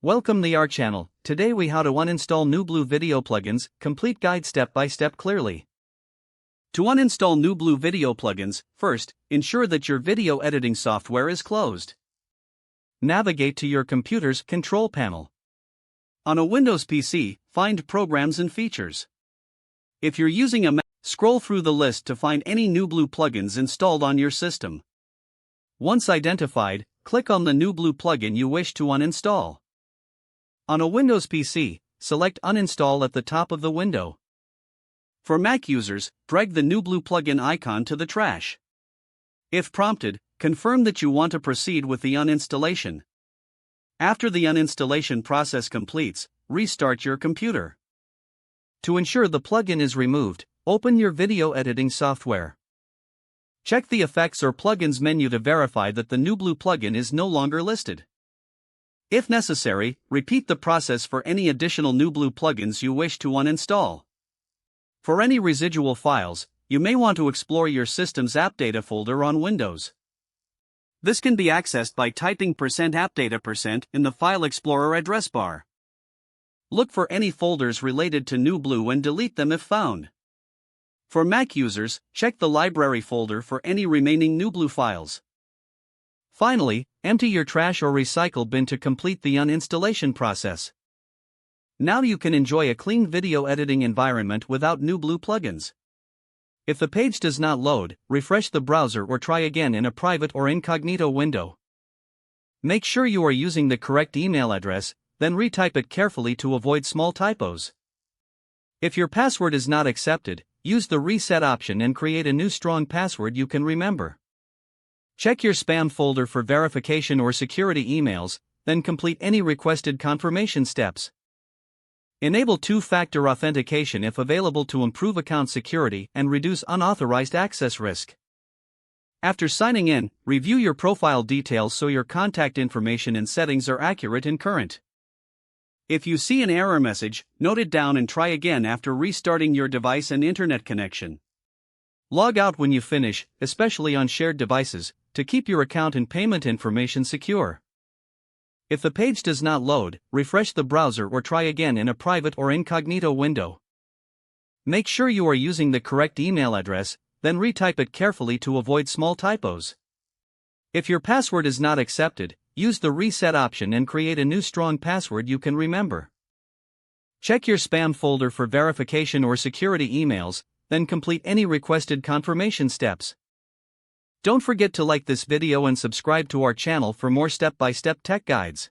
Welcome to our channel. Today we how to uninstall NewBlue video plugins, complete guide step by step clearly. To uninstall NewBlue video plugins, first, ensure that your video editing software is closed. Navigate to your computer's control panel. On a Windows PC, find Programs and Features. If you're using a Mac, scroll through the list to find any NewBlue plugins installed on your system. Once identified, click on the NewBlue plugin you wish to uninstall. On a Windows PC, select Uninstall at the top of the window. For Mac users, drag the NewBlue plugin icon to the trash. If prompted, confirm that you want to proceed with the uninstallation. After the uninstallation process completes, restart your computer. To ensure the plugin is removed, open your video editing software. Check the Effects or Plugins menu to verify that the NewBlue plugin is no longer listed. If necessary, repeat the process for any additional NewBlue plugins you wish to uninstall. For any residual files, you may want to explore your system's app data folder on Windows. This can be accessed by typing %appdata% in the File Explorer address bar. Look for any folders related to NewBlue and delete them if found. For Mac users, check the Library folder for any remaining NewBlue files. Finally, empty your trash or recycle bin to complete the uninstallation process. Now you can enjoy a clean video editing environment without NewBlue plugins. If the page does not load, refresh the browser or try again in a private or incognito window. Make sure you are using the correct email address, then retype it carefully to avoid small typos. If your password is not accepted, use the reset option and create a new strong password you can remember. Check your spam folder for verification or security emails, then complete any requested confirmation steps. Enable two-factor authentication if available to improve account security and reduce unauthorized access risk. After signing in, review your profile details so your contact information and settings are accurate and current. If you see an error message, note it down and try again after restarting your device and internet connection. Log out when you finish, especially on shared devices, to keep your account and payment information secure. If the page does not load, refresh the browser or try again in a private or incognito window. Make sure you are using the correct email address, then retype it carefully to avoid small typos. If your password is not accepted, use the reset option and create a new strong password you can remember. Check your spam folder for verification or security emails, then complete any requested confirmation steps. Don't forget to like this video and subscribe to our channel for more step-by-step tech guides.